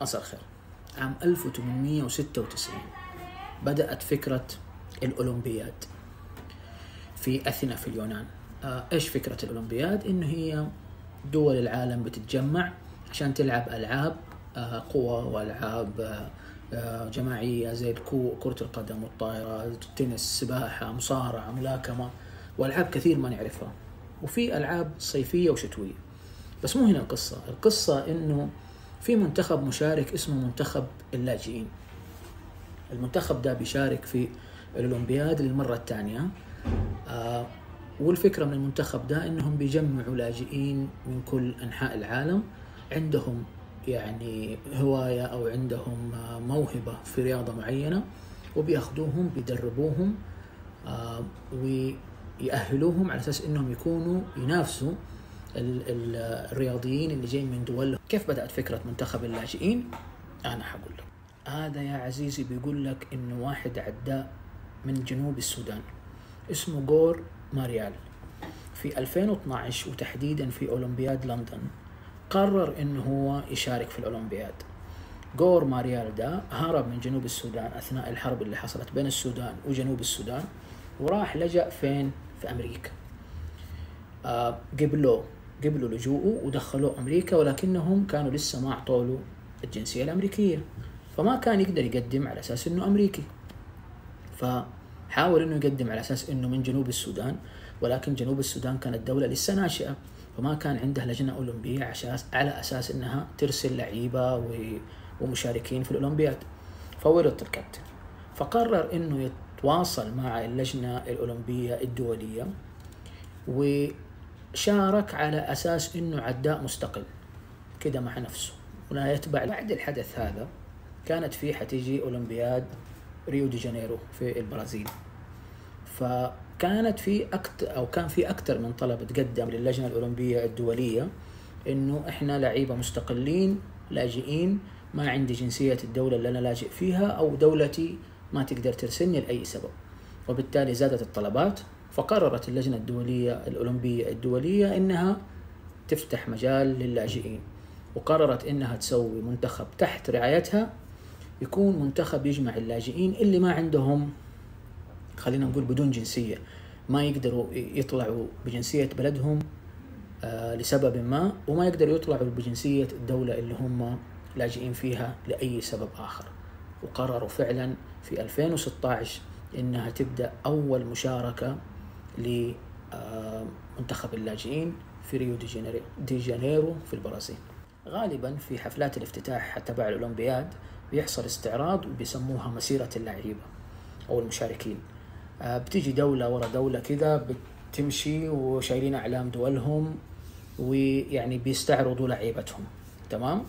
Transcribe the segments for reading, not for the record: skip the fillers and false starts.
مساء الخير. عام 1896 بدأت فكرة الأولمبياد في أثينا في اليونان. إيش فكرة الأولمبياد؟ إنه هي دول العالم بتتجمع عشان تلعب ألعاب قوة وألعاب جماعية زي كرة القدم والطائرة، التنس، سباحة، مصارعة، ملاكمة، وألعاب كثير ما نعرفها. وفي ألعاب صيفية وشتوية. بس مو هنا القصة إنه في منتخب مشارك اسمه منتخب اللاجئين. المنتخب ده بيشارك في الأولمبياد للمرة الثانية. والفكرة من المنتخب ده إنهم بيجمعوا لاجئين من كل أنحاء العالم عندهم يعني هواية أو عندهم موهبة في رياضة معينة، وبيأخذوهم بيدربوهم ويأهلوهم على أساس إنهم يكونوا ينافسوا الرياضيين اللي جايين من دولهم. كيف بدأت فكرة منتخب اللاجئين؟ أنا حقول لك. هذا يا عزيزي بيقول لك إنه واحد عداء من جنوب السودان اسمه غور ماريال في 2012 وتحديدا في أولمبياد لندن قرر إنه هو يشارك في الأولمبياد. غور ماريال ده هرب من جنوب السودان أثناء الحرب اللي حصلت بين السودان وجنوب السودان، وراح لجأ فين؟ في أمريكا. قبلوا لجوءه ودخلوه أمريكا، ولكنهم كانوا لسه ما أعطوا الجنسية الأمريكية، فما كان يقدر يقدم على أساس إنه أمريكي. فحاول إنه يقدم على أساس إنه من جنوب السودان، ولكن جنوب السودان كانت دولة لسه ناشئة، فما كان عنده لجنة أولمبية على أساس إنها ترسل لعيبة ومشاركين في الأولمبياد. فورط الكابتن، فقرر إنه يتواصل مع اللجنة الأولمبية الدولية وشارك على أساس إنه عداء مستقل كده مع نفسه ولا يتبع. بعد الحدث هذا كانت فيه حتيجي أولمبياد ريو دي جانيرو في البرازيل، فكانت كان في أكثر من طلب تقدم للجنة الأولمبية الدولية إنه إحنا لعيبة مستقلين لاجئين، ما عندي جنسية الدولة اللي أنا لاجئ فيها أو دولتي ما تقدر ترسلني لأي سبب. وبالتالي زادت الطلبات، فقررت اللجنة الأولمبية الدولية إنها تفتح مجال للاجئين، وقررت إنها تسوي منتخب تحت رعايتها يكون منتخب يجمع اللاجئين اللي ما عندهم، خلينا نقول بدون جنسية، ما يقدروا يطلعوا بجنسية بلدهم لسبب ما، وما يقدروا يطلعوا بجنسية الدولة اللي هم لاجئين فيها لأي سبب آخر. وقرروا فعلا في 2016 إنها تبدأ أول مشاركة لمنتخب اللاجئين في ريو دي جانيرو في البرازيل. غالبا في حفلات الافتتاح تبع الأولمبياد بيحصل استعراض وبيسموها مسيرة اللعيبة أو المشاركين. بتيجي دولة ورا دولة كذا بتمشي وشايلين أعلام دولهم، ويعني بيستعرضوا لعيبتهم. تمام.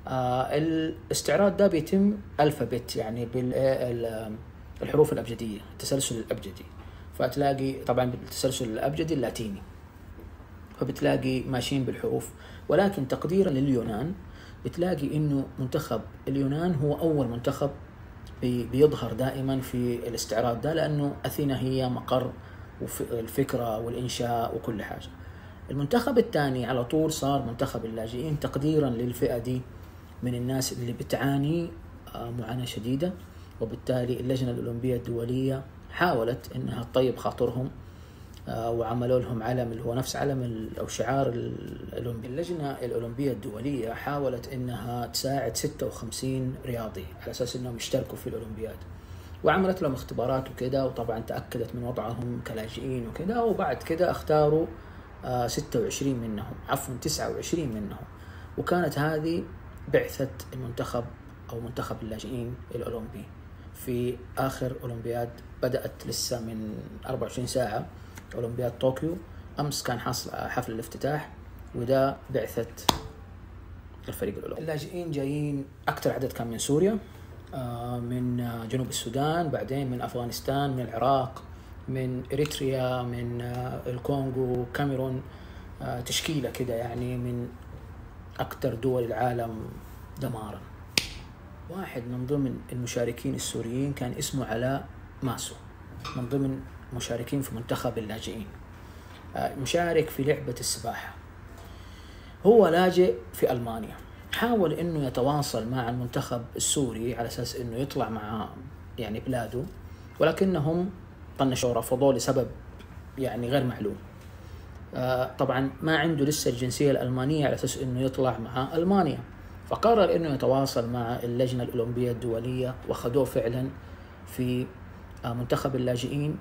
الاستعراض ده بيتم ألفابت، يعني بالحروف الأبجدية، التسلسل الأبجدي. فتلاقي طبعا بالتسلسل الأبجدي اللاتيني، فبتلاقي ماشيين بالحروف. ولكن تقديرا لليونان بتلاقي إنه منتخب اليونان هو أول منتخب بيظهر دائما في الاستعراض ده، لأنه أثينا هي مقر الفكرة والإنشاء وكل حاجة. المنتخب الثاني على طول صار منتخب اللاجئين تقديرا للفئة دي من الناس اللي بتعاني معاناة شديدة. وبالتالي اللجنة الأولمبية الدولية حاولت إنها تطيب خاطرهم وعملوا لهم علم اللي هو نفس علم أو شعار الأولمبي. اللجنة الأولمبية الدولية حاولت إنها تساعد 56 رياضي على أساس إنهم يشتركوا في الأولمبياد، وعملت لهم اختبارات وكده، وطبعا تأكدت من وضعهم كلاجئين وكده. وبعد كده اختاروا 26 منهم، عفوا 29 منهم، وكانت هذه بعثة المنتخب أو منتخب اللاجئين الأولمبي في آخر أولمبياد بدأت لسه من 24 ساعة، أولمبياد طوكيو. أمس كان حصل حفل الافتتاح، وده بعثة الفريق الأولمبي. اللاجئين جايين أكثر عدد كان من سوريا، من جنوب السودان، بعدين من أفغانستان، من العراق، من إريتريا، من الكونغو، كاميرون، تشكيلة كده يعني من أكثر دول العالم دمارا. واحد من ضمن المشاركين السوريين كان اسمه علاء ماسو، من ضمن مشاركين في منتخب اللاجئين، مشارك في لعبة السباحة. هو لاجئ في ألمانيا، حاول انه يتواصل مع المنتخب السوري على اساس انه يطلع مع يعني بلاده، ولكنهم طنشوا رفضوه لسبب يعني غير معلوم. طبعا ما عنده لسه الجنسية الألمانية على أساس إنه يطلع مع ألمانيا، فقرر إنه يتواصل مع اللجنة الأولمبية الدولية، وأخذوه فعلا في منتخب اللاجئين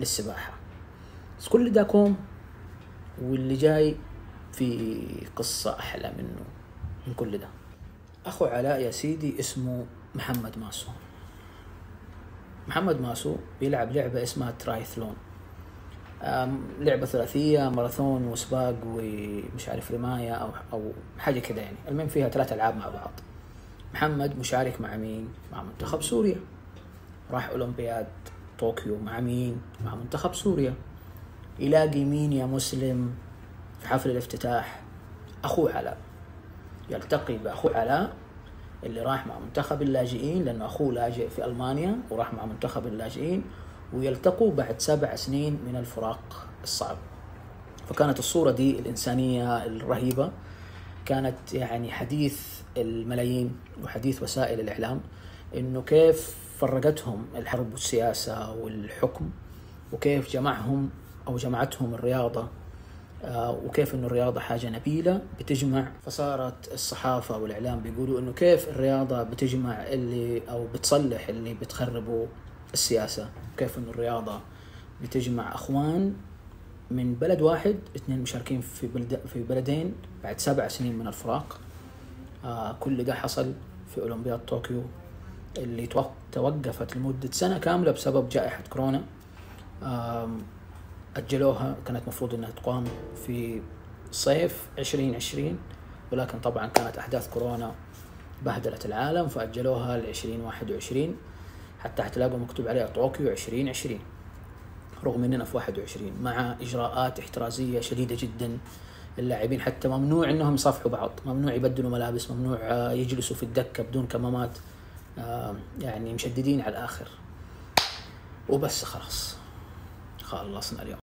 للسباحة. بس كل ده كوم، واللي جاي في قصة أحلى منه من كل ده. أخو علاء يا سيدي اسمه محمد ماسو. محمد ماسو بيلعب لعبة اسمها ترايثلون، لعبة ثلاثية، ماراثون وسباق ومش عارف رماية أو حاجة كده يعني. المهم فيها 3 ألعاب مع بعض. محمد مشارك مع مين؟ مع منتخب سوريا. راح أولمبياد طوكيو مع مين؟ مع منتخب سوريا. يلاقي مين يا مسلم في حفل الافتتاح؟ أخوه علاء. يلتقي بأخوه علاء اللي راح مع منتخب اللاجئين، لأنه أخوه لاجئ في ألمانيا وراح مع منتخب اللاجئين، ويلتقوا بعد 7 سنين من الفراق الصعب. فكانت الصورة دي الإنسانية الرهيبة، كانت يعني حديث الملايين وحديث وسائل الإعلام، إنه كيف فرقتهم الحرب والسياسة والحكم، وكيف جمعهم أو جمعتهم الرياضة، وكيف إنه الرياضة حاجة نبيلة بتجمع. فصارت الصحافة والإعلام بيقولوا إنه كيف الرياضة بتجمع اللي أو بتصلح اللي بتخربوا السياسة، كيف إنه الرياضة بتجمع أخوان من بلد واحد، 2 مشاركين في بلدين بعد 7 سنين من الفراق. كل ده حصل في أولمبياد طوكيو اللي توقفت لمدة سنة كاملة بسبب جائحة كورونا. أجلوها، كانت مفروض أنها تقام في صيف 2020، ولكن طبعا كانت أحداث كورونا بهدلت العالم فأجلوها ل2021. حتى هتلاقوا مكتوب عليها طوكيو 2020 رغم أننا في 21، مع إجراءات احترازية شديدة جدا. اللاعبين حتى ممنوع أنهم يصافحوا بعض، ممنوع يبدلوا ملابس، ممنوع يجلسوا في الدكة بدون كمامات، يعني مشددين على الآخر. وبس خلاص خلصنا اليوم.